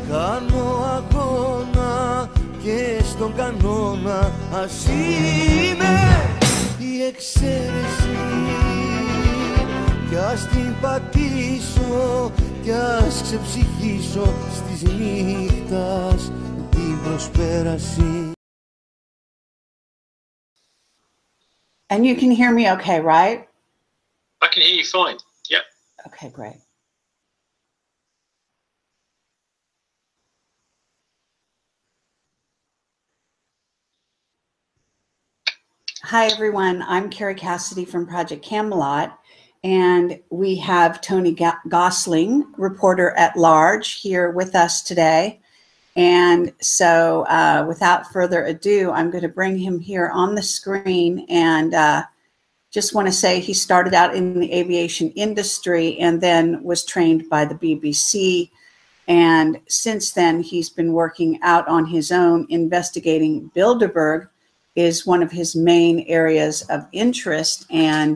Κάνω αγώνα και στον κανόνα ας είμαι η εξαίρεση κι ας την πατήσω κι ας ξεψυχήσω στις νύχτας την προσπέραση. And you can hear me okay, right? I can hear you fine. Yeah. Okay, great. Hi, everyone. I'm Carrie Cassidy from Project Camelot, and we have Tony Gosling, reporter at large, here with us today. And so without further ado, I'm going to bring him here on the screen, and just want to say he started out in the aviation industry and then was trained by the BBC. And since then, he's been working out on his own, investigating Bilderberg is one of his main areas of interest. And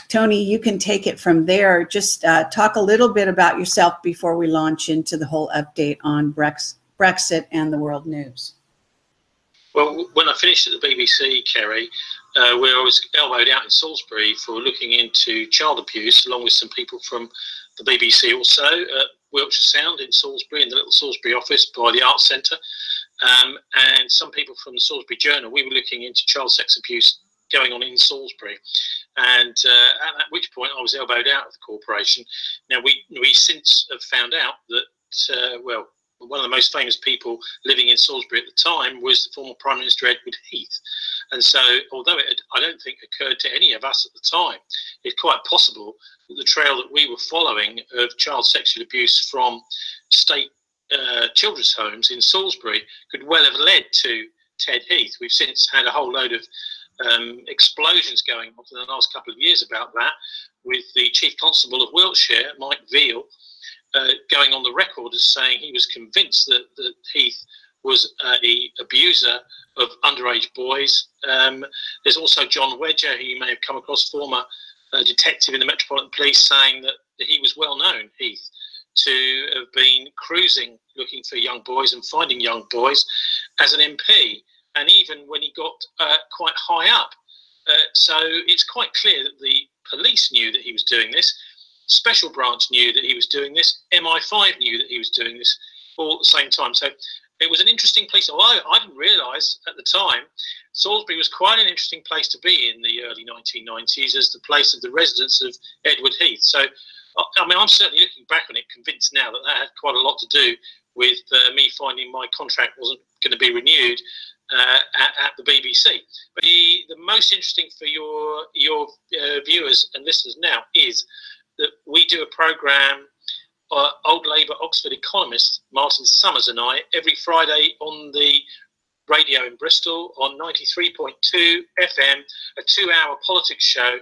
Tony, you can take it from there. Just talk a little bit about yourself before we launch into the whole update on Brexit and the world news. Well, when I finished at the BBC, Kerry, where I was elbowed out in Salisbury for looking into child abuse, along with some people from the BBC also at Wiltshire Sound in Salisbury, in the little Salisbury office by the Arts Centre, and some people from the Salisbury Journal, we were looking into child sex abuse going on in Salisbury. And at which point I was elbowed out of the corporation. Now, we since have found out that, well, one of the most famous people living in Salisbury at the time was the former Prime Minister Edward Heath. And so, although it had, I don't think occurred to any of us at the time, it's quite possible that the trail that we were following of child sexual abuse from state children's homes in Salisbury could well have led to Ted Heath. We've since had a whole load of explosions going on for the last couple of years about that, with the Chief Constable of Wiltshire, Mike Veal, going on the record as saying he was convinced that Heath was an abuser of underage boys. There's also John Wedger, who you may have come across, former detective in the Metropolitan Police, saying that he was well known, Heath, to have been cruising looking for young boys and finding young boys as an MP, and even when he got quite high up. So it's quite clear that the police knew that he was doing this. Special Branch knew that he was doing this. MI5 knew that he was doing this all at the same time. So it was an interesting place. Although I didn't realise at the time, Salisbury was quite an interesting place to be in the early 1990s as the place of the residence of Edward Heath. So, I mean, I'm certainly looking back on it, convinced now that that had quite a lot to do with me finding my contract wasn't going to be renewed at the BBC. But the most interesting for your viewers and listeners now is that we do a programme, Old Labour Oxford economist Martin Summers and I, every Friday on the radio in Bristol on 93.2 FM, a 2-hour politics show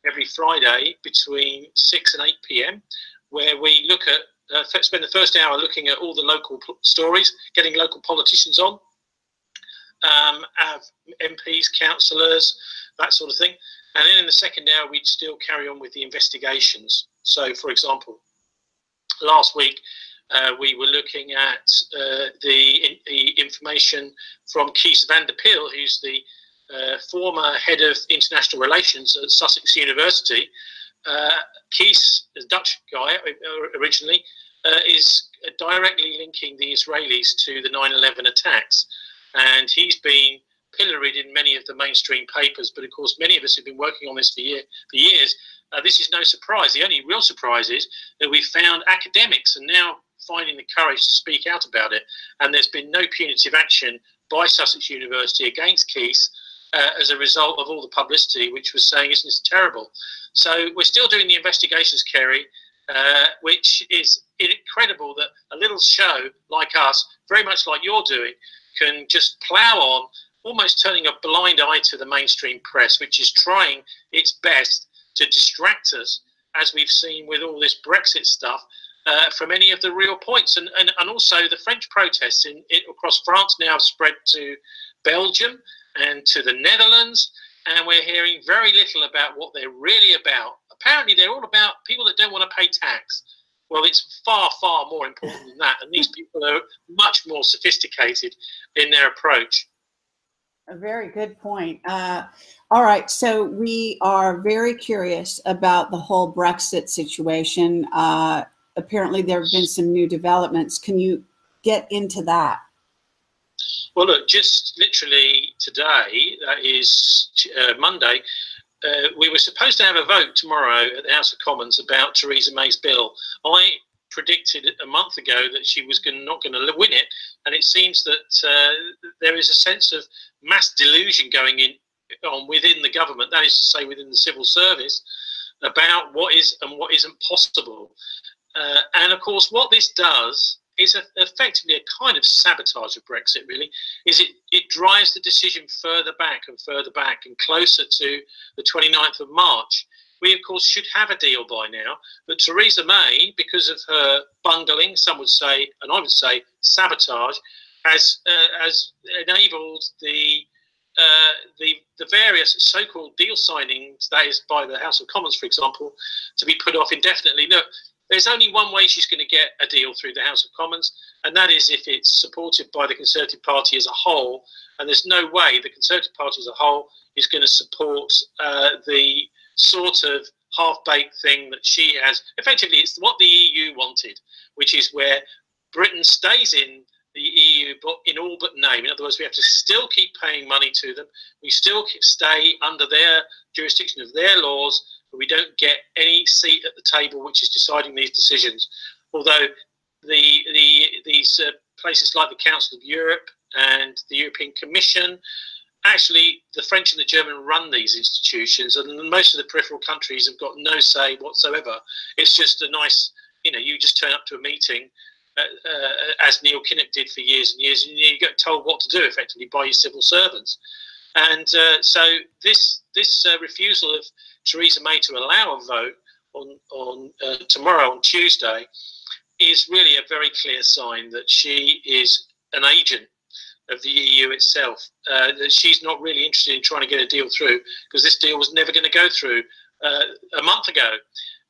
every Friday between 6 and 8 p.m, where we look at, spend the first hour looking at all the local stories, getting local politicians on, have MPs, councillors, that sort of thing. And then in the second hour, we'd still carry on with the investigations. So, for example, last week, we were looking at the information from Kees van der Peel, who's the former head of international relations at Sussex University. Kees, a Dutch guy originally, is directly linking the Israelis to the 9/11 attacks. And he's been pilloried in many of the mainstream papers, but of course many of us have been working on this for years. This is no surprise. The only real surprise is that we found academics are now finding the courage to speak out about it, and there's been no punitive action by Sussex University against Kees as a result of all the publicity, which was saying, isn't this terrible? So we're still doing the investigations, Kerry, which is incredible that a little show like us, very much like you're doing, can just plough on, almost turning a blind eye to the mainstream press, which is trying its best to distract us, as we've seen with all this Brexit stuff, from any of the real points. And also the French protests across France now have spread to Belgium and to the Netherlands, and we're hearing very little about what they're really about. Apparently they're all about people that don't want to pay tax. Well, it's far, far more important than that. And these people are much more sophisticated in their approach. A very good point. All right, so we are very curious about the whole Brexit situation. Apparently, there have been some new developments. Can you get into that? Well, look, just literally today, that is Monday, we were supposed to have a vote tomorrow at the House of Commons about Theresa May's bill. I predicted a month ago that she was not going to win it, and it seems that there is a sense of mass delusion going on within the government, that is to say within the civil service, about what is and what isn't possible. And of course, what this does is effectively a kind of sabotage of Brexit, really, is it drives the decision further back and closer to the 29th of March. We, of course, should have a deal by now, but Theresa May, because of her bungling, some would say, and I would say sabotage, has enabled the various so-called deal signings, that is by the House of Commons, for example, to be put off indefinitely. Look, there's only one way she's going to get a deal through the House of Commons, and that is if it's supported by the Conservative Party as a whole. And there's no way the Conservative Party as a whole is going to support the sort of half-baked thing that she has. Effectively, it's what the EU wanted, which is where Britain stays in the EU, but in all but name. In other words, we have to still keep paying money to them. We still stay under their jurisdiction of their laws, but we don't get any seat at the table which is deciding these decisions. Although these places like the Council of Europe and the European Commission, actually the French and the German run these institutions, and most of the peripheral countries have got no say whatsoever. It's just a nice, you just turn up to a meeting, as Neil Kinnock did for years and years, and you get told what to do effectively by your civil servants. And so this refusal of Theresa May to allow a vote on tomorrow, on Tuesday, is really a very clear sign that she is an agent of the EU itself, that she's not really interested in trying to get a deal through, because this deal was never going to go through a month ago.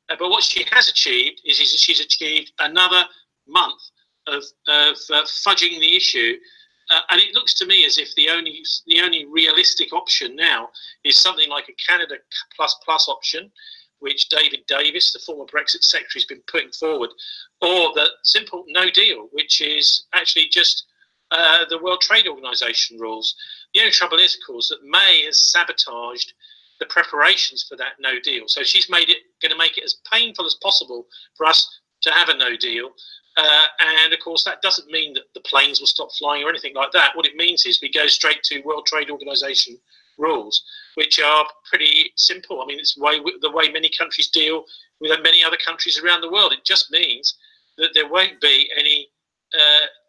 But what she has achieved is she's achieved another month of fudging the issue, and it looks to me as if the only realistic option now is something like a Canada plus option, which David Davis, the former Brexit secretary, has been putting forward, or the simple no deal, which is actually just the World Trade Organization rules. The only trouble is, of course, that May has sabotaged the preparations for that no deal. So she's going to make it as painful as possible for us to have a no deal. And of course, that doesn't mean that the planes will stop flying or anything like that. What it means is we go straight to World Trade Organization rules, which are pretty simple. I mean, it's the way many countries deal with many other countries around the world. It just means that there won't be any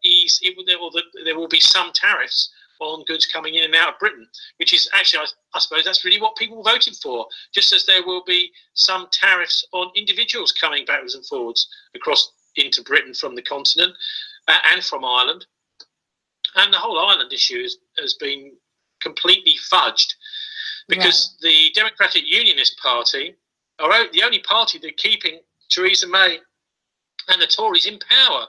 ease. There will be some tariffs on goods coming in and out of Britain, which is actually, I suppose, that's really what people voted for. Just as there will be some tariffs on individuals coming backwards and forwards across into Britain from the continent and from Ireland. And the whole Ireland issue has been completely fudged, because the Democratic Unionist Party are the only party that are keeping Theresa May and the Tories in power.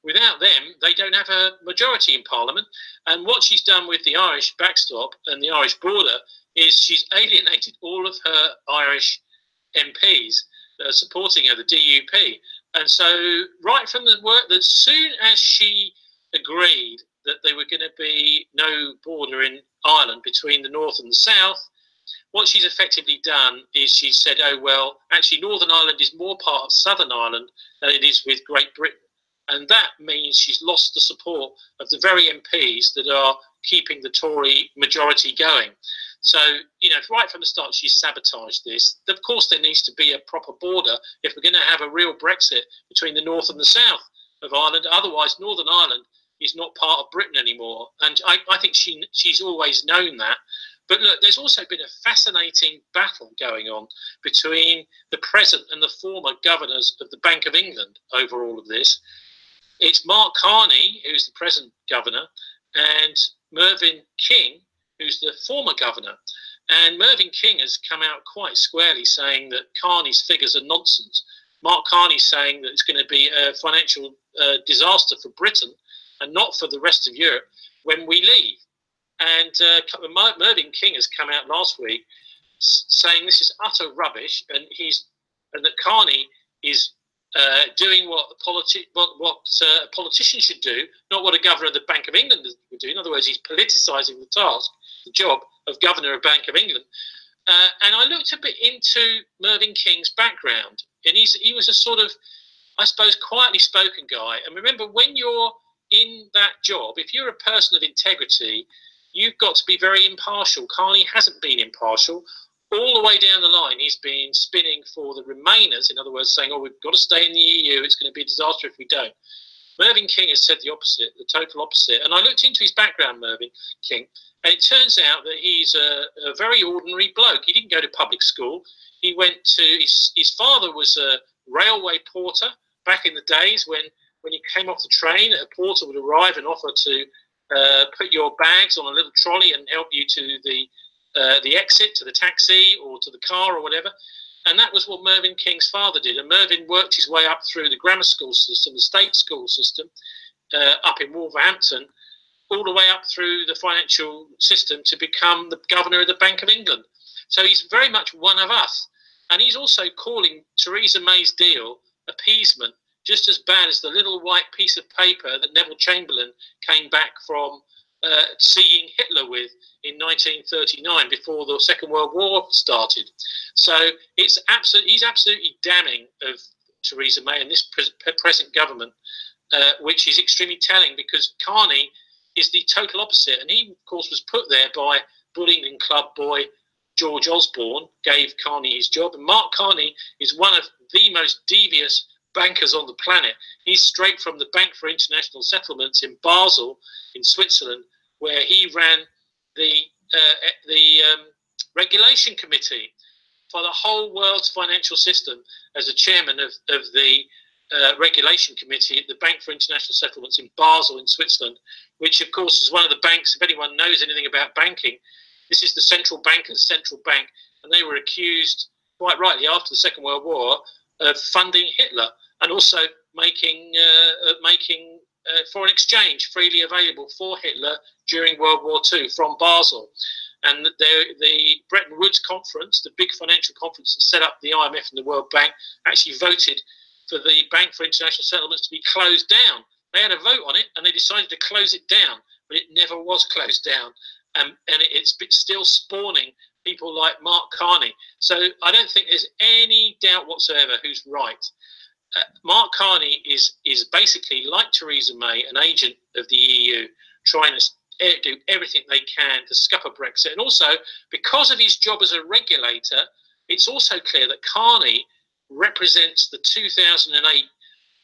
Without them, they don't have a majority in Parliament. And what she's done with the Irish backstop and the Irish border is she's alienated all of her Irish MPs that are supporting her, the DUP. And so right from the work, that soon as she agreed that there were going to be no border in Ireland between the north and the south, what she's effectively done is she said, oh, well, actually Northern Ireland is more part of Southern Ireland than it is with Great Britain. And that means she's lost the support of the very MPs that are keeping the Tory majority going. So, right from the start, she's sabotaged this. Of course, there needs to be a proper border if we're going to have a real Brexit between the north and the south of Ireland. Otherwise, Northern Ireland is not part of Britain anymore. And I think she's always known that. But look, there's also been a fascinating battle going on between the present and the former governors of the Bank of England over all of this. It's Mark Carney, who's the present governor, and Mervyn King, who's the former governor. And Mervyn King has come out quite squarely saying that Carney's figures are nonsense, Mark Carney saying that it's going to be a financial disaster for Britain and not for the rest of Europe when we leave. And Mervyn King has come out last week saying this is utter rubbish, and that Carney is doing what a politician should do, not what a governor of the Bank of England would do. In other words, he's politicising the job of governor of Bank of England. And I looked a bit into Mervyn King's background, and he was a sort of, I suppose, quietly spoken guy. And remember, when you're in that job, if you're a person of integrity, you've got to be very impartial. Carney hasn't been impartial. All the way down the line, he's been spinning for the Remainers, in other words, saying, oh, we've got to stay in the EU, it's going to be a disaster if we don't. Mervyn King has said the opposite, the total opposite. And I looked into his background, Mervyn King, and it turns out that he's a very ordinary bloke. He didn't go to public school. He went to, his father was a railway porter back in the days when you came off the train, a porter would arrive and offer to put your bags on a little trolley and help you to the exit, to the taxi or to the car or whatever. And that was what Mervyn King's father did. And Mervyn worked his way up through the grammar school system, the state school system, up in Wolverhampton, all the way up through the financial system to become the governor of the Bank of England. So he's very much one of us. And he's also calling Theresa May's deal appeasement, just as bad as the little white piece of paper that Neville Chamberlain came back from seeing Hitler with in 1939 before the Second World War started. So he's absolutely damning of Theresa May and this present government, which is extremely telling, because Carney is the total opposite. And he, of course, was put there by Bullingdon Club boy George Osborne, gave Carney his job. And Mark Carney is one of the most devious bankers on the planet. He's straight from the Bank for International Settlements in Basel in Switzerland, where he ran the regulation committee for the whole world's financial system as a chairman of the regulation committee at the Bank for International Settlements in Basel in Switzerland, which of course is one of the banks, if anyone knows anything about banking, this is the central banker's central bank, and they were accused, quite rightly, after the Second World War of funding Hitler and also making foreign exchange freely available for Hitler during World War II from Basel. And the Bretton Woods conference, the big financial conference that set up the IMF and the World Bank, actually voted for the Bank for International Settlements to be closed down. They had a vote on it and they decided to close it down, but it never was closed down. And it's still spawning people like Mark Carney. So I don't think there's any doubt whatsoever who's right. Mark Carney is basically, like Theresa May, an agent of the EU, trying to do everything they can to scupper Brexit. And also, because of his job as a regulator, it's also clear that Carney represents the 2008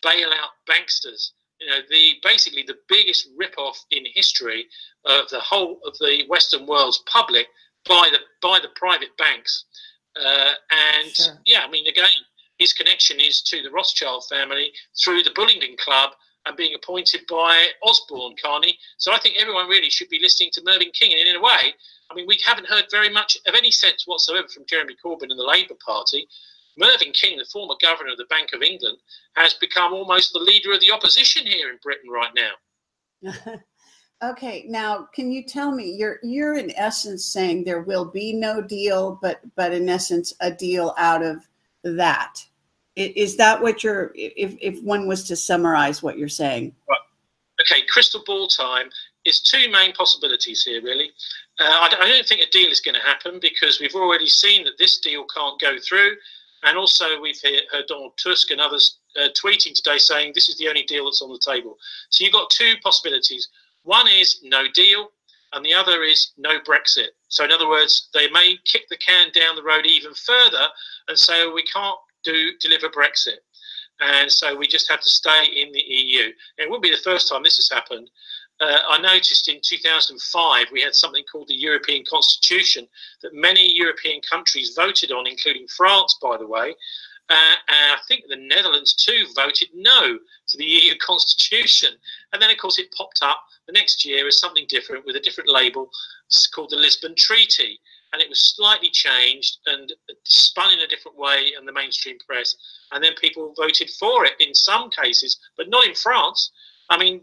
bailout banksters. You know, basically the biggest rip-off in history of the whole of the Western world's public by the private banks. Sure. Yeah, I mean, again, his connection is to the Rothschild family through the Bullingdon Club and being appointed by Osborne, Carney. So I think everyone really should be listening to Mervyn King. And in a way, I mean, we haven't heard very much of any sense whatsoever from Jeremy Corbyn and the Labour Party. Mervyn King, the former governor of the Bank of England, has become almost the leader of the opposition here in Britain right now. Okay, now can you tell me, you're in essence saying there will be no deal, but in essence a deal out of that. Is that what you're, if one was to summarize what you're saying? Right. Okay, crystal ball time. Is two main possibilities here, really. I don't think a deal is going to happen because we've already seen that this deal can't go through. And also we've heard Donald Tusk and others tweeting today saying this is the only deal that's on the table. So you've got two possibilities. One is no deal, and the other is no Brexit. So in other words, they may kick the can down the road even further and say, we can't deliver Brexit. And so we just have to stay in the EU. It wouldn't be the first time this has happened. I noticed in 2005 we had something called the European Constitution that many European countries voted on, including France, by the way. And I think the Netherlands too voted no to the EU Constitution. And then, of course, it popped up the next year as something different with a different label. It's called the Lisbon Treaty. and it was slightly changed and spun in a different way in the mainstream press, and then people voted for it in some cases, but not in France. I mean,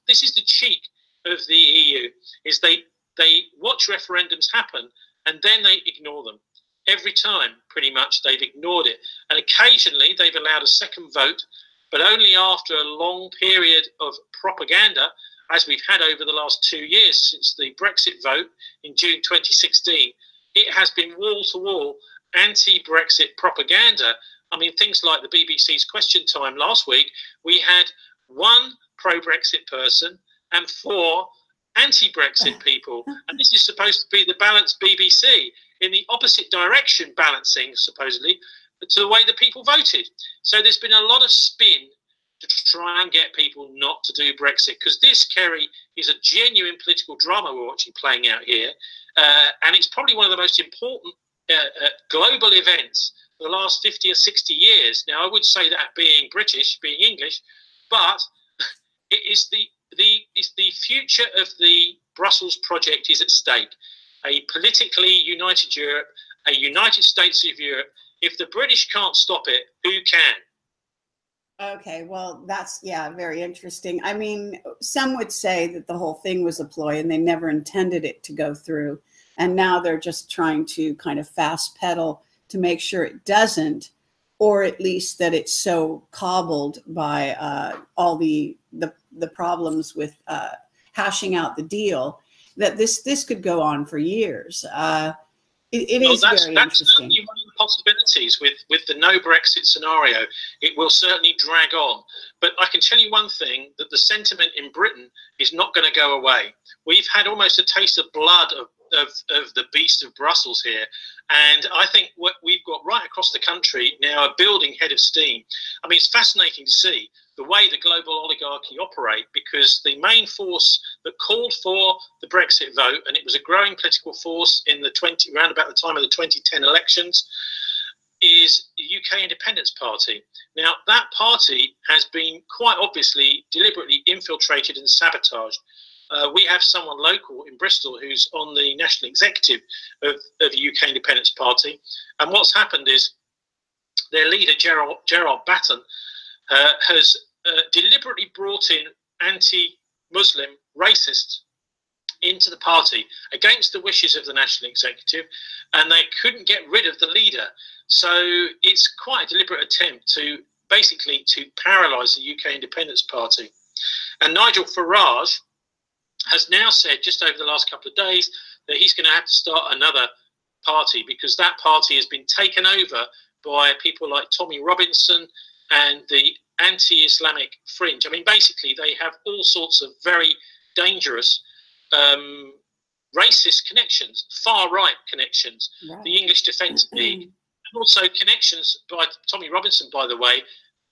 this is the cheek of the EU, is they watch referendums happen and then they ignore them. Every time, pretty much, they've ignored it. And occasionally they've allowed a second vote, but only after a long period of propaganda, as we've had over the last 2 years since the Brexit vote in June 2016. It has been wall-to-wall anti-Brexit propaganda. I mean, things like the BBC's Question Time last week, we had 1 pro-Brexit person and 4 anti-Brexit people. And this is supposed to be the balanced BBC, in the opposite direction, balancing, supposedly, to the way the people voted. So there's been a lot of spin to try and get people not to do Brexit, because this, Kerry, is a genuine political drama we're watching playing out here, and it's probably one of the most important global events for the last 50 or 60 years. Now, I would say that being British, being English, but it is the future of the Brussels project is at stake. A politically united Europe, a United States of Europe. If the British can't stop it, who can? Okay, well, that's, yeah, very interesting. I mean, some would say that the whole thing was a ploy and they never intended it to go through. And now they're just trying to kind of fast pedal to make sure it doesn't, or at least that it's so cobbled by all the problems with hashing out the deal, that this could go on for years. It is very interesting. That's certainly one of the possibilities with the no Brexit scenario. It will certainly drag on. But I can tell you one thing, that the sentiment in Britain is not going to go away. We've had almost a taste of blood of the beast of Brussels here. And I think what we've got right across the country now, a building head of steam. I mean, it's fascinating to see the way the global oligarchy operate, because the main force that called for the Brexit vote, and it was a growing political force in the around about the time of the 2010 elections, is the UK Independence Party. Now, that party has been quite obviously deliberately infiltrated and sabotaged. We have someone local in Bristol who's on the national executive of the UK Independence Party, and what's happened is their leader, Gerard Batten, has deliberately brought in anti-Muslim racists into the party against the wishes of the national executive, and they couldn't get rid of the leader. So it's quite a deliberate attempt to basically to paralyse the UK Independence Party. And Nigel Farage has now said, just over the last couple of days, that he's going to have to start another party, because that party has been taken over by people like Tommy Robinson and the anti-Islamic fringe. I mean, basically, they have all sorts of very dangerous racist connections, far-right connections, right. The English Defence League, and also connections by Tommy Robinson, by the way,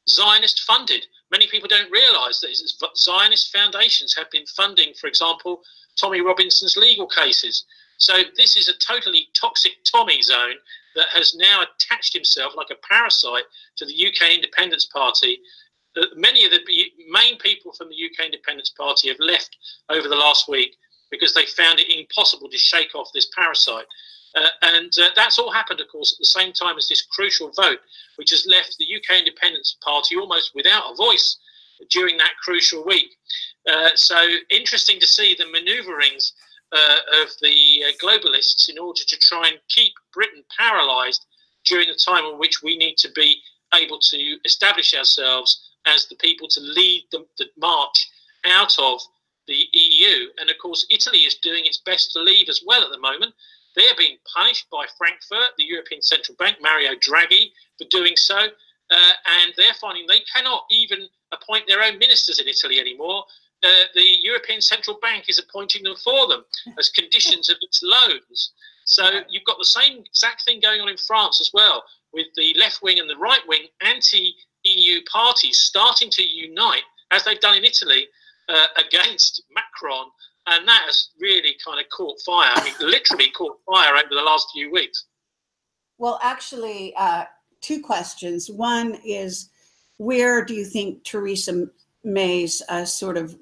Zionist-funded. Many people don't realise that Zionist foundations have been funding, for example, Tommy Robinson's legal cases. So this is a totally toxic Tommy zone that has now attached himself like a parasite to the UK Independence Party. Many of the main people from the UK Independence Party have left over the last week because they found it impossible to shake off this parasite. And that's all happened, of course, at the same time as this crucial vote, which has left the UK Independence Party almost without a voice during that crucial week. So interesting to see the manoeuvrings of the globalists in order to try and keep Britain paralysed during the time in which we need to be able to establish ourselves as the people to lead the march out of the EU. And of course, Italy is doing its best to leave as well at the moment. They are being punished by Frankfurt, the European Central Bank, Mario Draghi, for doing so. And they're finding they cannot even appoint their own ministers in Italy anymore. The European Central Bank is appointing them for them as conditions of its loans. So you've got the same exact thing going on in France as well, with the left wing and the right wing anti-EU parties starting to unite, as they've done in Italy, against Macron. And that has really kind of caught fire. I mean, literally caught fire over the last few weeks. Well, actually, 2 questions. One is, where do you think Theresa May's sort of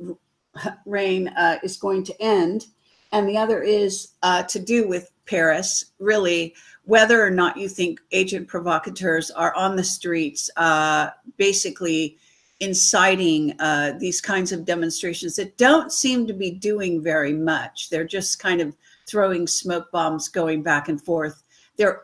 reign is going to end? And the other is to do with Paris, really, whether or not you think agent provocateurs are on the streets, basically inciting these kinds of demonstrations that don't seem to be doing very much. They're just kind of throwing smoke bombs going back and forth. There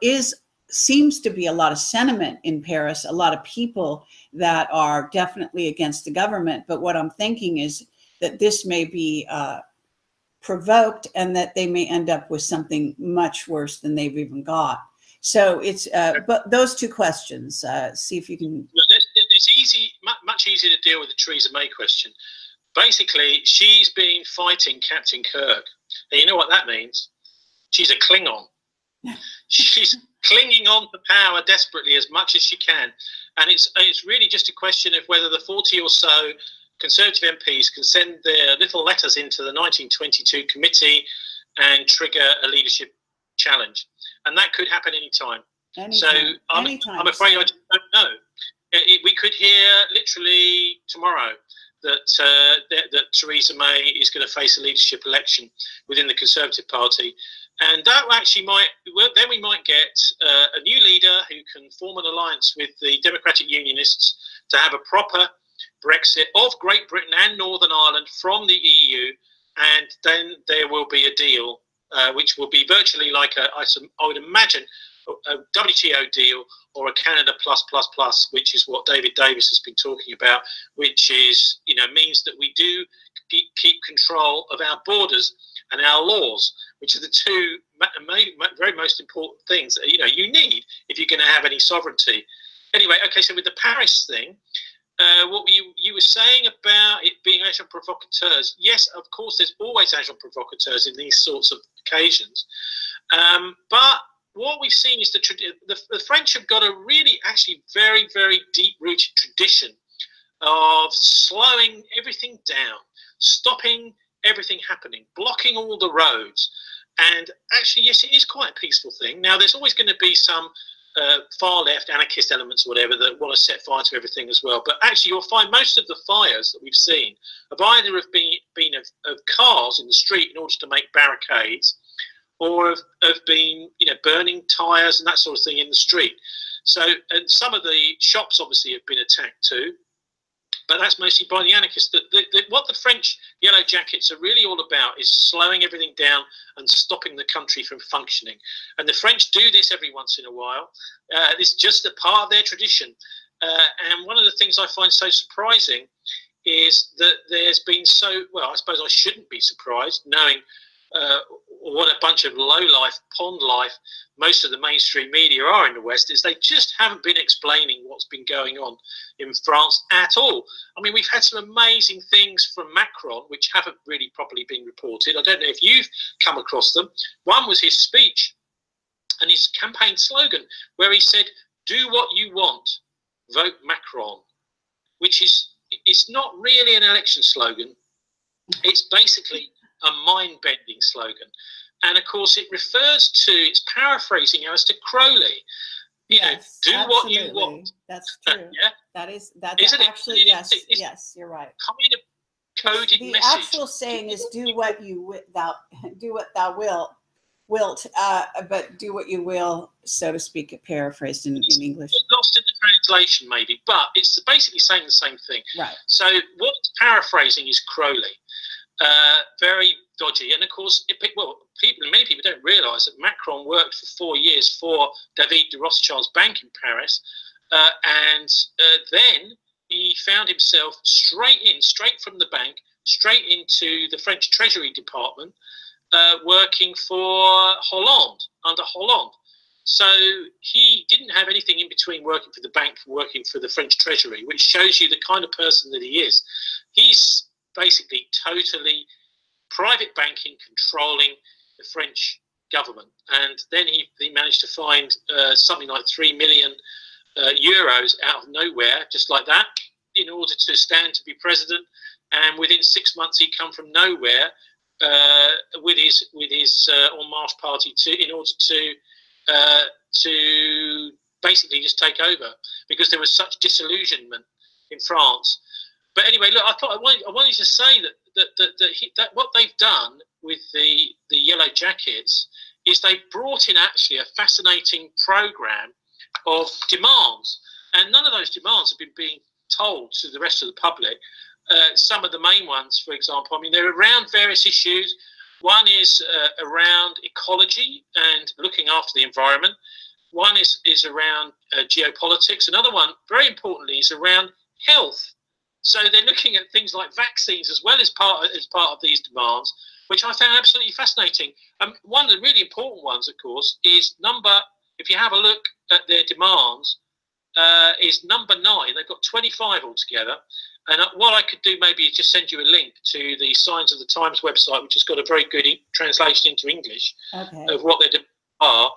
seems to be a lot of sentiment in Paris, a lot of people that are definitely against the government. But what I'm thinking is that this may be provoked and that they may end up with something much worse than they've even got. So it's, but those two questions, see if you can. It's easy, much easier to deal with the Theresa May question. Basically, she's been fighting Captain Kirk. And you know what that means? She's a Klingon. She's clinging on to power desperately as much as she can. And it's really just a question of whether the 40 or so Conservative MPs can send their little letters into the 1922 committee and trigger a leadership challenge. And that could happen anytime. So I'm afraid I just don't know. We could hear literally tomorrow that Theresa May is going to face a leadership election within the Conservative Party. And that actually then we might get a new leader who can form an alliance with the Democratic Unionists to have a proper Brexit of Great Britain and Northern Ireland from the EU. And then there will be a deal, which will be virtually like I would imagine, a WTO deal or a Canada plus, which is what David Davis has been talking about, which is, means that we do keep control of our borders and our laws, which are the two very most important things that, you need if you're going to have any sovereignty. Anyway, okay, so with the Paris thing, what you were saying about it being agent provocateurs, yes, of course, there's always agent provocateurs in these sorts of occasions. But what we've seen is the French have got a really actually very, very deep-rooted tradition of slowing everything down, stopping everything happening, blocking all the roads. And actually, yes, it is quite a peaceful thing. Now, there's always going to be some far-left anarchist elements or whatever that want to set fire to everything as well. But actually, you'll find most of the fires that we've seen have either been of cars in the street in order to make barricades, or have been, burning tyres and that sort of thing in the street. So, and some of the shops obviously have been attacked too, but that's mostly by the anarchists. What the French Yellow Jackets are really all about is slowing everything down and stopping the country from functioning. And the French do this every once in a while. It's just a part of their tradition. And one of the things I find so surprising is that there's been I suppose I shouldn't be surprised, knowing what a bunch of low-life, pond life most of the mainstream media are in the West, is they just haven't been explaining what's been going on in France at all. I mean, we've had some amazing things from Macron, which haven't really properly been reported. I don't know if you've come across them. One was his speech and his campaign slogan, where he said, "Do what you want, vote Macron," which it's not really an election slogan. It's basically a mind-bending slogan. And of course, it refers to, it's paraphrasing as to Crowley. Yes, do absolutely. What you want. That's true. Yeah? That's Isn't actually, it? yes, It's yes, you're right. kind of coded The message. actual saying is do what thou wilt, but do what you will, so to speak, paraphrased in English. It's lost in the translation maybe, but it's basically saying the same thing. Right. So what's paraphrasing is Crowley. Very dodgy. And of course, many people don't realise that Macron worked for 4 years for David de Rothschild's bank in Paris, and then he found himself straight from the bank, straight into the French Treasury Department, working for Hollande, under Hollande. So he didn't have anything in between working for the bank and working for the French Treasury, which shows you the kind of person that he is. He's basically totally private banking, controlling the French government. And then he managed to find something like 3 million euros out of nowhere, just like that, in order to stand to be president. And within 6 months, he'd come from nowhere with his En Marche party in order to basically just take over, because there was such disillusionment in France. But anyway, look, I wanted to say that what they've done with the the Yellow Jackets is they brought in actually a fascinating program of demands, and none of those demands have been being told to the rest of the public. Some of the main ones, for example, I mean, they're around various issues. One is around ecology and looking after the environment. One is around geopolitics. Another one, very importantly, is around health. So they're looking at things like vaccines as well as part of these demands, which I found absolutely fascinating. One of the really important ones, of course, is if you have a look at their demands, is number 9. They've got 25 altogether. And what I could do maybe is just send you a link to the Signs of the Times website, which has got a very good translation into English of what their demands are.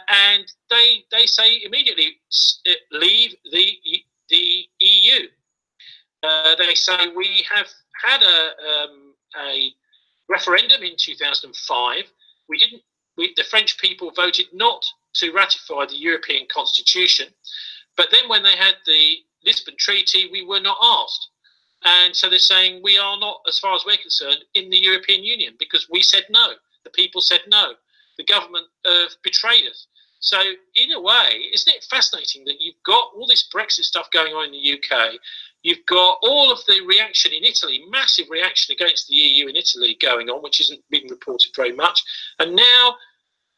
And they say immediately leave the EU. They say we have had a referendum in 2005. The French people voted not to ratify the European Constitution, but then when they had the Lisbon Treaty, we were not asked. And so they're saying we are not, as far as we're concerned, in the European Union because we said no. The people said no. The government betrayed us. So in a way, isn't it fascinating that you've got all this Brexit stuff going on in the UK? You've got all of the reaction in Italy, massive reaction against the EU in Italy going on, which isn't being reported very much. And now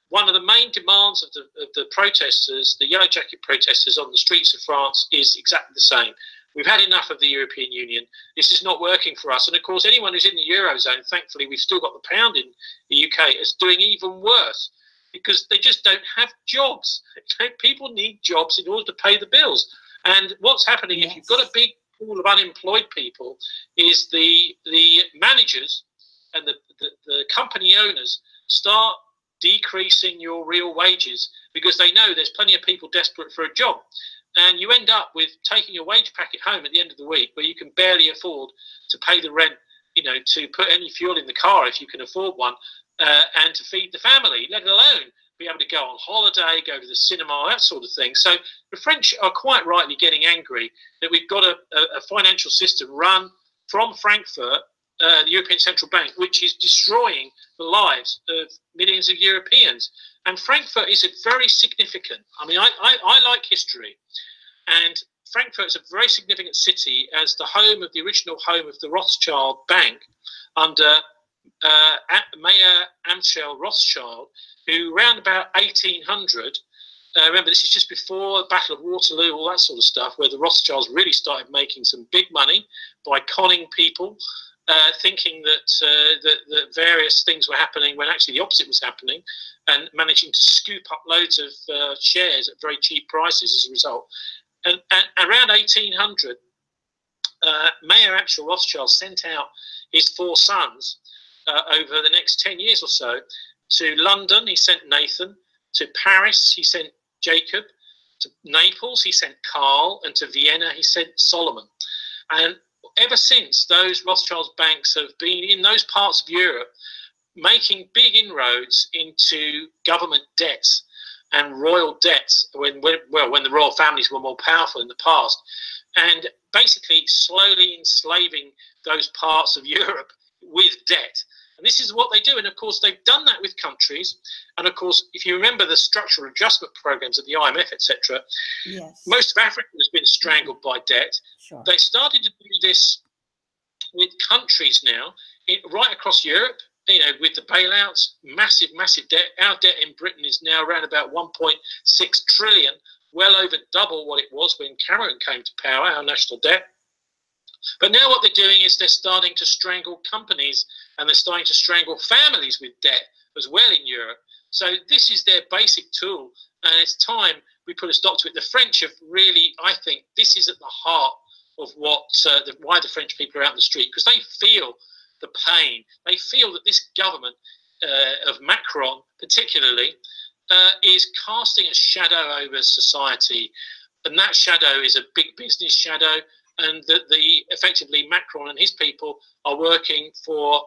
one of the main demands of the protesters, the Yellow Jacket protesters on the streets of France, is exactly the same. We've had enough of the European Union. This is not working for us. And of course, anyone who's in the Eurozone, thankfully, we've still got the pound in the UK, is doing even worse because they just don't have jobs. People need jobs in order to pay the bills. And what's happening if you've got a big pool of unemployed people is the managers and the company owners start decreasing your real wages because they know there's plenty of people desperate for a job. And you end up with taking your wage packet home at the end of the week where you can barely afford to pay the rent, to put any fuel in the car if you can afford one, and to feed the family, let alone be able to go on holiday, go to the cinema, that sort of thing. So the French are quite rightly getting angry that we've got a financial system run from Frankfurt, the European Central Bank, which is destroying the lives of millions of Europeans. And Frankfurt is a very significant, I like history, and Frankfurt is a very significant city as the original home of the Rothschild Bank under Mayor Amschel Rothschild, who around about 1800, remember this is just before the Battle of Waterloo, all that sort of stuff, where the Rothschilds really started making some big money by conning people, thinking that various things were happening when actually the opposite was happening, and managing to scoop up loads of shares at very cheap prices as a result. And around 1800, Mayor Amschel Rothschild sent out his 4 sons over the next 10 years or so. To London, he sent Nathan. To Paris, he sent Jacob. To Naples, he sent Carl. And to Vienna, he sent Solomon. And ever since, those Rothschild banks have been in those parts of Europe making big inroads into government debts and royal debts when the royal families were more powerful in the past, and basically slowly enslaving those parts of Europe with debt. And this is what they do. And of course, they've done that with countries. And of course, if you remember the structural adjustment programs of the IMF, etc., yes, most of Africa has been strangled by debt. Sure. They started to do this with countries now, right across Europe, with the bailouts, massive debt. Our debt in Britain is now around about 1.6 trillion, well over double what it was when Cameron came to power, our national debt. But now what they're doing is they're starting to strangle companies, and they're starting to strangle families with debt as well in Europe. So this is their basic tool, and it's time we put a stop to it. The French have really, I think, this is at the heart of why the French people are out in the street, because they feel the pain. They feel that this government of Macron, particularly, is casting a shadow over society, and that shadow is a big business shadow, and that effectively Macron and his people are working for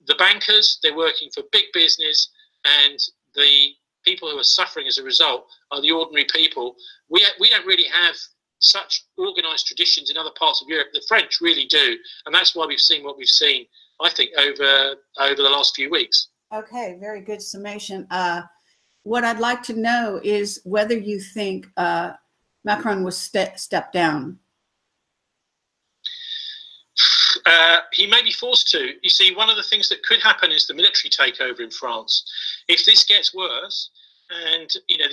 the bankers, they're working for big business, and the people who are suffering as a result are the ordinary people. We don't really have such organised traditions in other parts of Europe. The French really do, and that's why we've seen what we've seen, I think, over the last few weeks. Okay, very good summation. What I'd like to know is whether you think Macron was stepped down. He may be forced to. You see, one of the things that could happen is the military takeover in France. If this gets worse, and you know,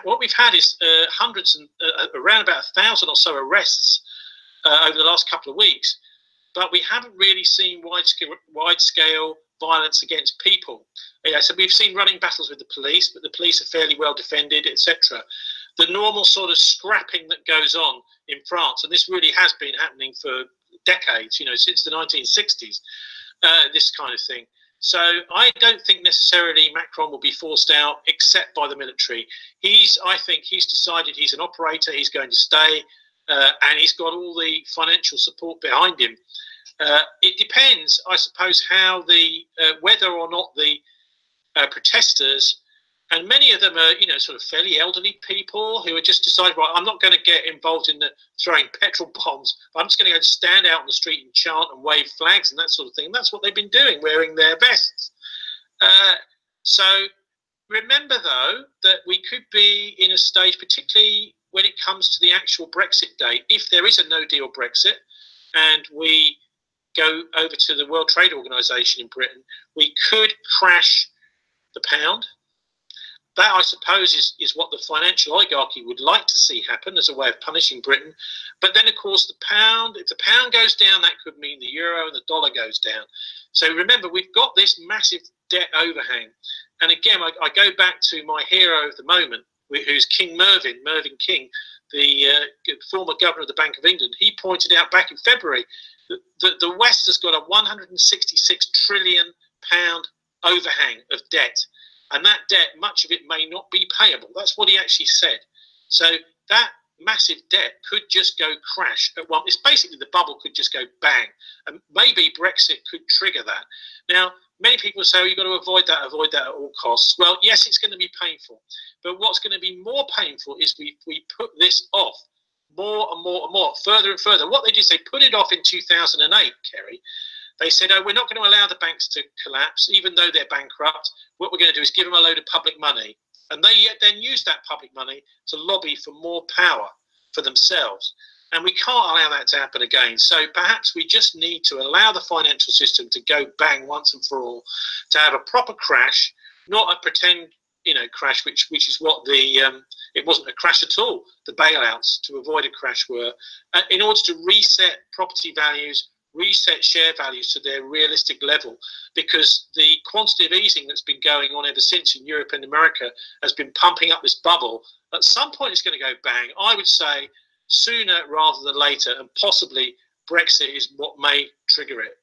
what we've had is hundreds and around about 1,000 or so arrests over the last couple of weeks, but we haven't really seen wide-scale violence against people. Yeah, so we've seen running battles with the police, but the police are fairly well defended, etc. The normal sort of scrapping that goes on in France, and this really has been happening for decades, you know, since the 1960s, this kind of thing. So I don't think necessarily Macron will be forced out except by the military. I think he's decided he's an operator, he's going to stay, and he's got all the financial support behind him. It depends, I suppose, how whether or not the protesters, and many of them are, you know, sort of fairly elderly people who are just decided, right, I'm not going to get involved in throwing petrol bombs. I'm just going to go stand out on the street and chant and wave flags and that sort of thing. And that's what they've been doing, wearing their vests. So remember, though, that we could be in a stage, particularly when it comes to the actual Brexit date, if there is a no-deal Brexit and we go over to the World Trade Organization in Britain, we could crash the pound. That, I suppose, is what the financial oligarchy would like to see happen as a way of punishing Britain. But then, of course, the pound, if the pound goes down, that could mean the euro and the dollar goes down. So remember, we've got this massive debt overhang. And again, I go back to my hero of the moment, who's King Mervyn King, the former governor of the Bank of England. He pointed out back in February that the West has got a £166 trillion overhang of debt. And that debt, much of it may not be payable. That's what he actually said. So that massive debt could just go crash at one. It's basically the bubble could just go bang. And maybe Brexit could trigger that. Now, many people say, oh, you've got to avoid that at all costs. Well, yes, it's going to be painful. But what's going to be more painful is we put this off more and more and more, further and further. What they did is they put it off in 2008, Kerry. They said, oh, we're not going to allow the banks to collapse, even though they're bankrupt. What we're going to do is give them a load of public money. And they then use that public money to lobby for more power for themselves. And we can't allow that to happen again. So perhaps we just need to allow the financial system to go bang once and for all, to have a proper crash, not a pretend, you know, crash, which is what it wasn't a crash at all. The bailouts to avoid a crash were, in order to reset property values, reset share values to their realistic level, because the quantitative easing that's been going on ever since in Europe and America has been pumping up this bubble. At some point it's going to go bang. I would say sooner rather than later, and possibly Brexit is what may trigger it.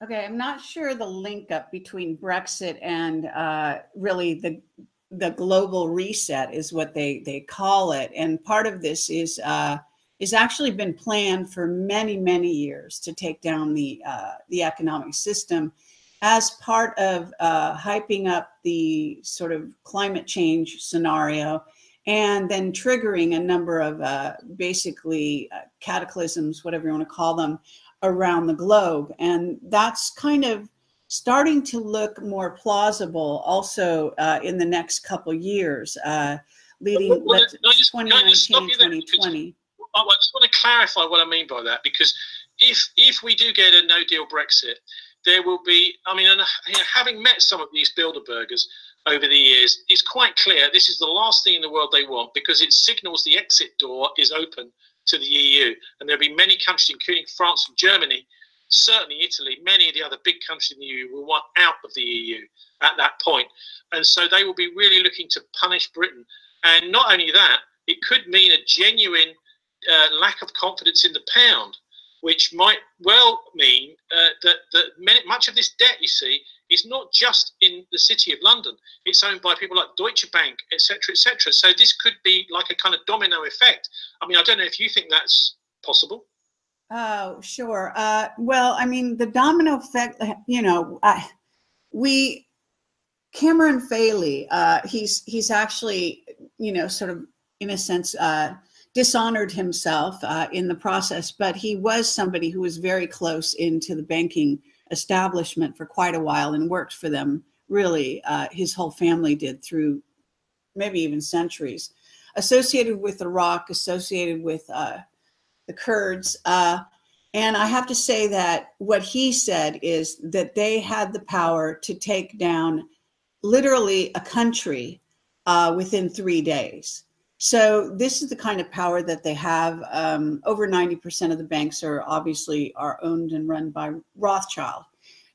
Okay, I'm not sure the link up between Brexit and really the global reset is what they call it. And part of this is actually been planned for many, many years to take down the economic system as part of hyping up the sort of climate change scenario, and then triggering a number of basically cataclysms, whatever you want to call them, around the globe. And that's kind of starting to look more plausible also in the next couple years, leading 2019, 2020. I just want to clarify what I mean by that, because if we do get a no-deal Brexit, there will be, I mean, having met some of these Bilderbergers over the years, it's quite clear this is the last thing in the world they want, because it signals the exit door is open to the EU. And there'll be many countries, including France and Germany, certainly Italy, many of the other big countries in the EU will want out of the EU at that point. And so they will be really looking to punish Britain. And not only that, it could mean a genuine lack of confidence in the pound, which might well mean that much of this debt, you see, is not just in the city of London. It's owned by people like Deutsche Bank, etc., etc. So this could be like a kind of domino effect. I mean, I don't know if you think that's possible. Oh, sure. Well, I mean, the domino effect, you know, Cameron Fairley, he's actually, you know, sort of in a sense, dishonored himself in the process, but he was somebody who was very close into the banking establishment for quite a while and worked for them really, his whole family did through maybe even centuries, associated with Iraq, associated with the Kurds. And I have to say that what he said is that they had the power to take down literally a country within 3 days. So this is the kind of power that they have. Over 90% of the banks are obviously owned and run by Rothschild.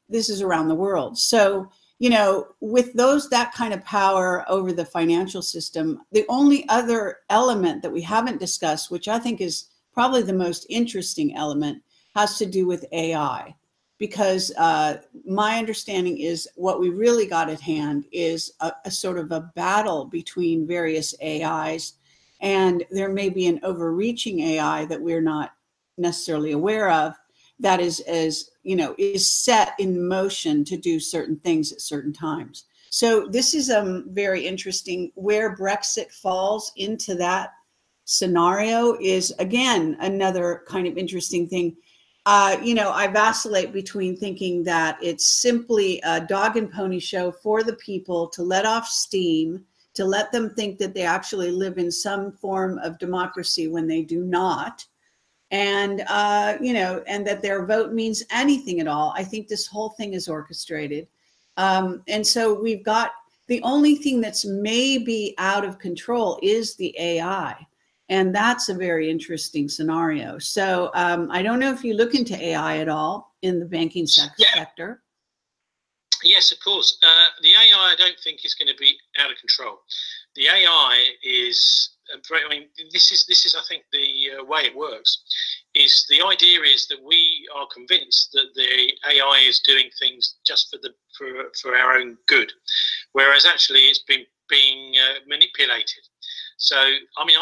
This is around the world. So, you know, with that kind of power over the financial system, the only other element that we haven't discussed, which I think is probably the most interesting element, has to do with AI. Because my understanding is what we really got at hand is a sort of a battle between various AIs, and there may be an overreaching AI that we're not necessarily aware of that is set in motion to do certain things at certain times. So this is very interesting. Where Brexit falls into that scenario is, again, another kind of interesting thing. I vacillate between thinking that it's simply a dog and pony show for the people to let off steam, to let them think that they actually live in some form of democracy when they do not. And, and that their vote means anything at all. I think this whole thing is orchestrated. And so we've got the only thing that's maybe out of control is the AI. And that's a very interesting scenario. So I don't know if you look into AI at all in the banking sector. Yes, of course. The AI I don't think is going to be out of control. The AI is, I mean, this is I think the way it works. Is the idea is that we are convinced that the AI is doing things just for our own good, whereas actually it's been being manipulated. So, I mean,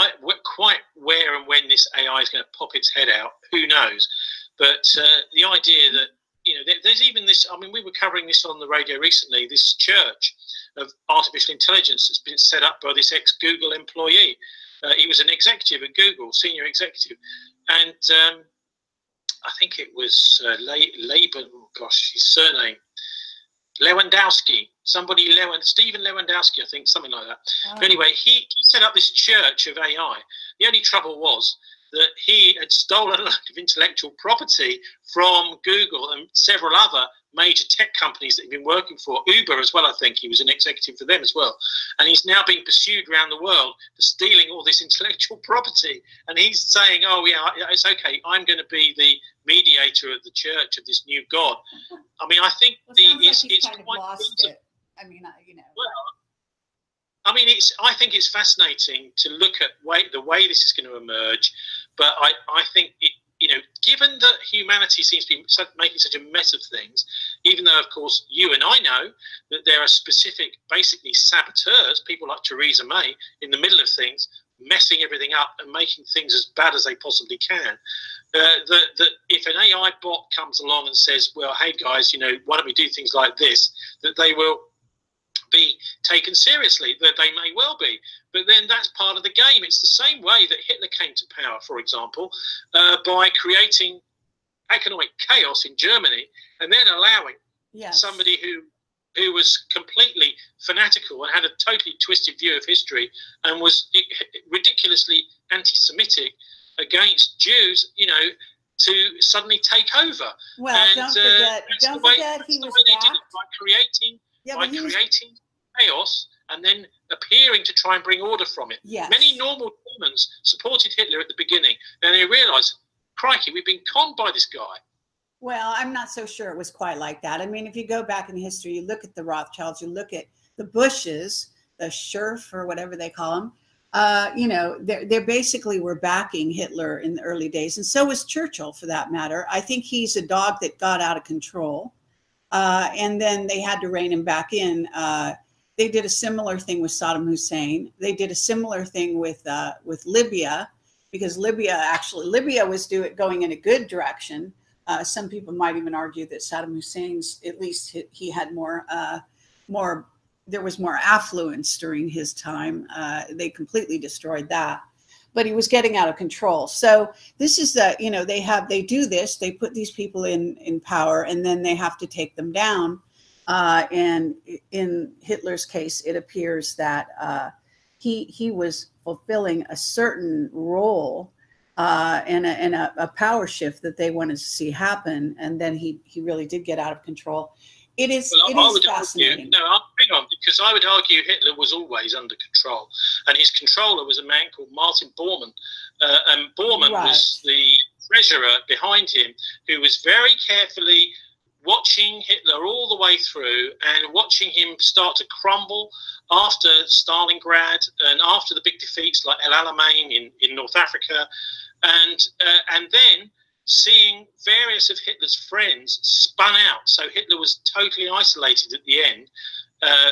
quite where and when this AI is going to pop its head out, who knows? But the idea that, there's even this, I mean, we were covering this on the radio recently, this church of artificial intelligence that's been set up by this ex-Google employee. He was an executive at Google, senior executive. And I think it was his surname, Lewandowski, Stephen Lewandowski, I think, something like that. Oh. But anyway, he set up this church of AI. The only trouble was that he had stolen a lot of intellectual property from Google and several other major tech companies that he'd been working for. Uber as well, I think. He was an executive for them as well. And he's now being pursued around the world for stealing all this intellectual property. And he's saying, oh, yeah, it's okay. I'm going to be the mediator of the church of this new God. I mean, I think it's kind of lost it. I mean, Well, I mean, I think it's fascinating to look at the way this is going to emerge. But I think given that humanity seems to be making such a mess of things, even though, of course, you and I know that there are specific, basically saboteurs, people like Theresa May, in the middle of things, messing everything up and making things as bad as they possibly can, that if an AI bot comes along and says, well, hey, guys, why don't we do things like this, that they will be taken seriously, that they may well be. But then that's part of the game. It's the same way that Hitler came to power, for example, by creating economic chaos in Germany and then allowing somebody who was completely fanatical and had a totally twisted view of history and was ridiculously anti-Semitic against Jews, to suddenly take over. Well, and, don't forget he was backed. By creating chaos and then appearing to try and bring order from it. Yes. Many normal Germans supported Hitler at the beginning, and they realised, crikey, we've been conned by this guy. Well, I'm not so sure it was quite like that. I mean, if you go back in history, you look at the Rothschilds, you look at the Bushes, the Schurf or whatever they call them, they basically were backing Hitler in the early days. And so was Churchill, for that matter. I think he's a dog that got out of control. And then they had to rein him back in. They did a similar thing with Saddam Hussein. They did a similar thing with Libya, because Libya was going in a good direction. Some people might even argue that Saddam Hussein's, at least he had there was more affluence during his time. They completely destroyed that. But he was getting out of control. So this is they do this, they put these people in power, and then they have to take them down. And in Hitler's case, it appears that he was fulfilling a certain role and a power shift that they wanted to see happen, and then he really did get out of control. It is fascinating. Hang on, because I would argue Hitler was always under control, and his controller was a man called Martin Bormann, and Bormann was the treasurer behind him, who was very carefully watching Hitler all the way through and watching him start to crumble after Stalingrad and after the big defeats like El Alamein in North Africa, and then seeing various of Hitler's friends spun out. So Hitler was totally isolated at the end.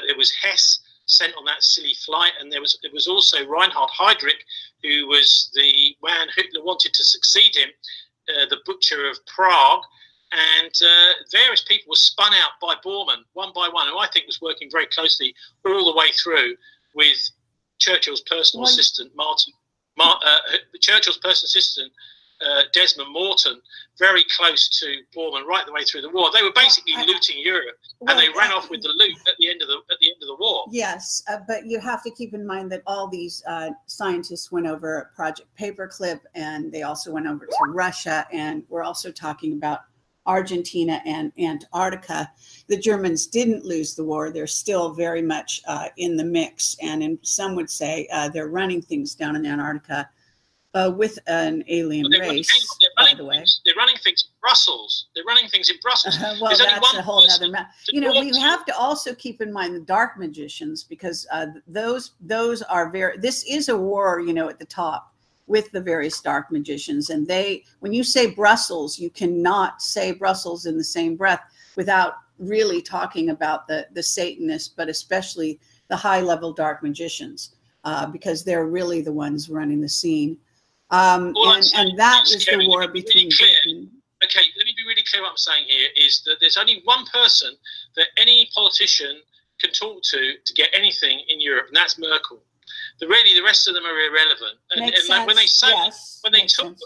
It was Hess sent on that silly flight, and there was also Reinhard Heydrich, who was the man Hitler wanted to succeed him, the butcher of Prague. And various people were spun out by Bormann, one by one, who I think was working very closely all the way through with Churchill's personal assistant, Churchill's personal assistant, Desmond Morton, very close to Bormann right the way through the war. They were basically looting Europe, and they ran off with the loot at the end of the war. Yes, but you have to keep in mind that all these scientists went over Project Paperclip, and they also went over to Russia, and we're also talking about Argentina and Antarctica. The Germans didn't lose the war. They're still very much in the mix, and some would say they're running things down in Antarctica with an alien race, by the way. They're running things in Brussels. They're running things in Brussels. Well, that's a whole other matter. You know, we have to also keep in mind the dark magicians, because those are this is a war, you know, at the top with the various dark magicians. And when you say Brussels, you cannot say Brussels in the same breath without really talking about the Satanists, but especially the high-level dark magicians, because they're really the ones running the scene. And that is the war between Britain. Okay, let me be really clear what I'm saying here, is that there's only one person that any politician can talk to get anything in Europe, and that's Merkel. The rest of them are irrelevant. And when they say, when they talk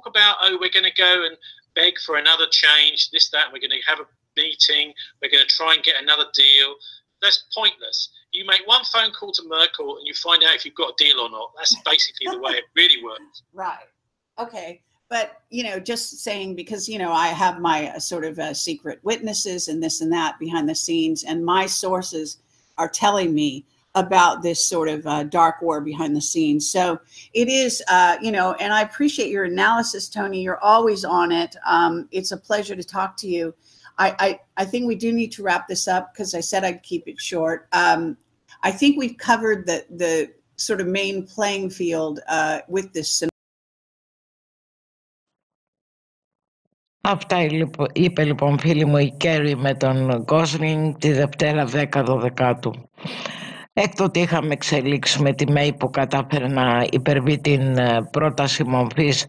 about, oh, we're going to go and beg for another change, this, that, and we're going to have a meeting, we're going to try and get another deal, that's pointless. You make one phone call to Merkel and you find out if you've got a deal or not. That's basically the way it really works. Right. Okay. But, you know, just saying, because, you know, I have my sort of secret witnesses and this and that behind the scenes, and my sources are telling me about this sort of dark war behind the scenes. So it is, you know, and I appreciate your analysis, Tony. You're always on it. It's a pleasure to talk to you. I think we do need to wrap this up, because I said I'd keep it short. I think we've covered the sort of main playing field with this. Αυτά είπε λοιπόν φίλη μου η Κέρι με τον Γκόσλινγκ τη Δευτέρα 10/12. Έκτοτε είχαμε εξελίξει με τη ΜΕΗ που κατάφερε να υπερβεί την πρόταση μορφής,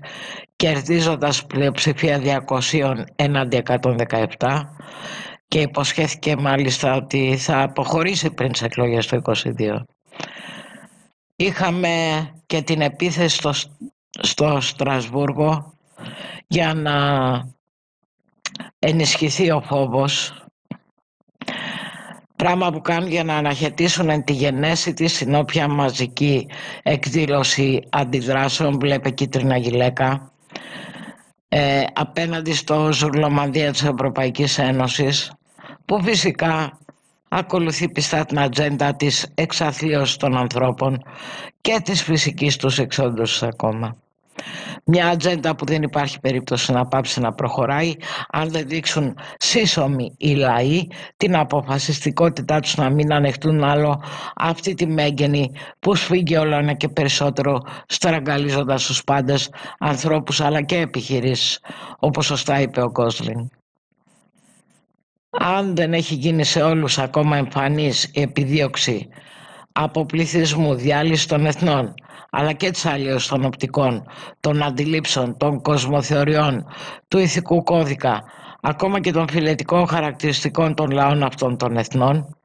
κερδίζοντας πλειοψηφία 200 έναντι 117, και υποσχέθηκε μάλιστα ότι θα αποχωρήσει πριν τις εκλογές του 2022. Είχαμε και την επίθεση στο Στρασβούργο για να ενισχυθεί ο φόβος, πράγμα που κάνουν για να αναχαιτήσουν τη γενέση της στην όποια μαζική εκδήλωση αντιδράσεων, βλέπε Κίτρινα Γιλέκα, απέναντι στο ζουρλομανδία της Ευρωπαϊκής Ένωσης, που φυσικά ακολουθεί πιστά την ατζέντα της εξαθλίωσης των ανθρώπων και της φυσικής τους εξόντωσης ακόμα. Μια ατζέντα που δεν υπάρχει περίπτωση να πάψει να προχωράει αν δεν δείξουν σύσσωμοι οι λαοί την αποφασιστικότητά τους να μην ανεχτούν άλλο αυτή τη μέγενη που σφίγγει όλο ένα και περισσότερο, στραγγαλίζοντας τους πάντες, ανθρώπους αλλά και επιχειρήσεις, όπως σωστά είπε ο Γκόσλινγκ. Αν δεν έχει γίνει σε όλους ακόμα εμφανής η επιδίωξη αποπληθισμού, διάλυση των εθνών, αλλά και της αλλίωσης των οπτικών, των αντιλήψεων, των κοσμοθεωριών, του ηθικού κώδικα, ακόμα και των φιλετικών χαρακτηριστικών των λαών αυτών των εθνών,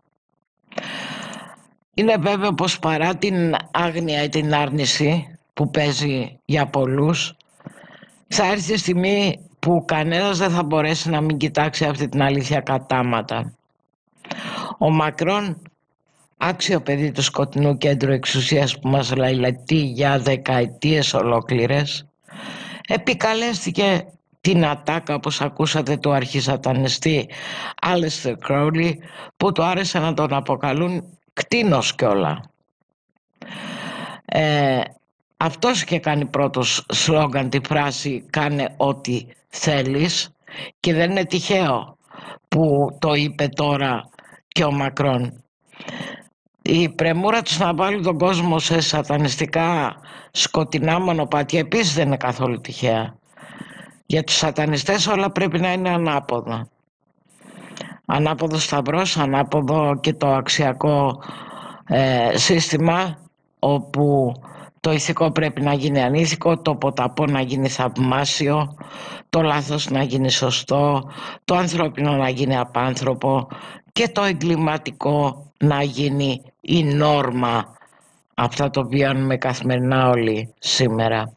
είναι βέβαιο πως παρά την άγνοια ή την άρνηση που παίζει για πολλούς, θα έρθει η στιγμή που κανένας δεν θα μπορέσει να μην κοιτάξει αυτή την αλήθεια κατάματα. Ο Μακρόν, άξιο παιδί του σκοτεινού κέντρου εξουσίας που μας λαϊλατεί για δεκαετίες ολόκληρες, επικαλέστηκε την ατάκα, όπως ακούσατε, του αρχισατανιστή Άλιστερ Κρόουλι, που του άρεσε να τον αποκαλούν κτήνος κιόλα. Αυτός είχε κάνει πρώτος σλόγγαν τη φράση «Κάνε ό,τι θέλεις», και δεν είναι τυχαίο που το είπε τώρα και ο Μακρόν. Η πρεμούρα τους να βάλουν τον κόσμο σε σατανιστικά σκοτεινά μονοπάτια επίσης δεν είναι καθόλου τυχαία. Για τους σατανιστές όλα πρέπει να είναι ανάποδα. Ανάποδο σταυρός, ανάποδο και το αξιακό σύστημα, όπου το ηθικό πρέπει να γίνει ανήθικο, το ποταπό να γίνει θαυμάσιο, το λάθος να γίνει σωστό, το ανθρώπινο να γίνει απάνθρωπο και το εγκληματικό να γίνει η νόρμα. Αυτά το βιώνουμε καθημερινά όλοι σήμερα.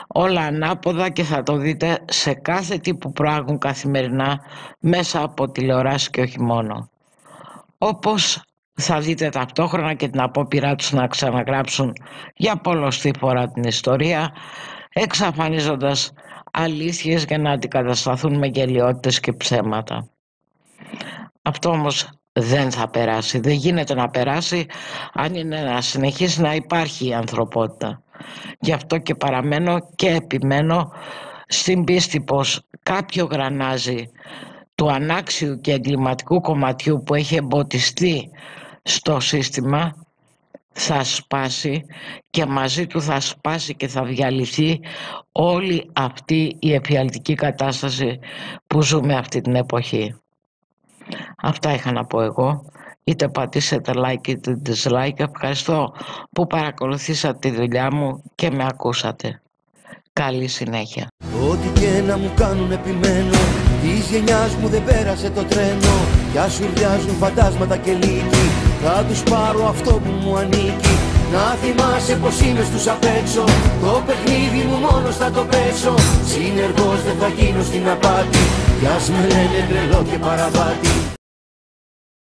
Όλα ανάποδα, και θα το δείτε σε κάθε τι που προάγουν καθημερινά μέσα από τηλεοράσεις και όχι μόνο. Όπως θα δείτε ταυτόχρονα και την απόπειρά τους να ξαναγράψουν για πολλοστή φορά την ιστορία, εξαφανίζοντας αλήθειες για να αντικατασταθούν με γελοιότητες και ψέματα. Αυτό όμως δεν θα περάσει, δεν γίνεται να περάσει αν είναι να συνεχίσει να υπάρχει η ανθρωπότητα. Γι' αυτό και παραμένω και επιμένω στην πίστη πως κάποιο γρανάζι του ανάξιου και εγκληματικού κομματιού που έχει εμποτιστεί στο σύστημα θα σπάσει, και μαζί του θα σπάσει και θα διαλυθεί όλη αυτή η εφιαλτική κατάσταση που ζούμε αυτή την εποχή. Αυτά είχα να πω εγώ. Είτε πατήσετε like είτε dislike. Ευχαριστώ που παρακολουθήσατε τη δουλειά μου και με ακούσατε. Καλή συνέχεια. Ό,τι και να μου κάνουν επιμένω, της γενιάς μου δεν πέρασε το τρένο. Κι ας ουρλιάζουν φαντάσματα και λύκοι, θα τους πάρω αυτό που μου ανήκει. Να θυμάσαι πως είμαι στους απ' έξω, το παιχνίδι μου μόνος θα το παίξω. Συνεργός δεν θα γίνω στην απάτη, κι ας με λένε τρελό και παραβάτη.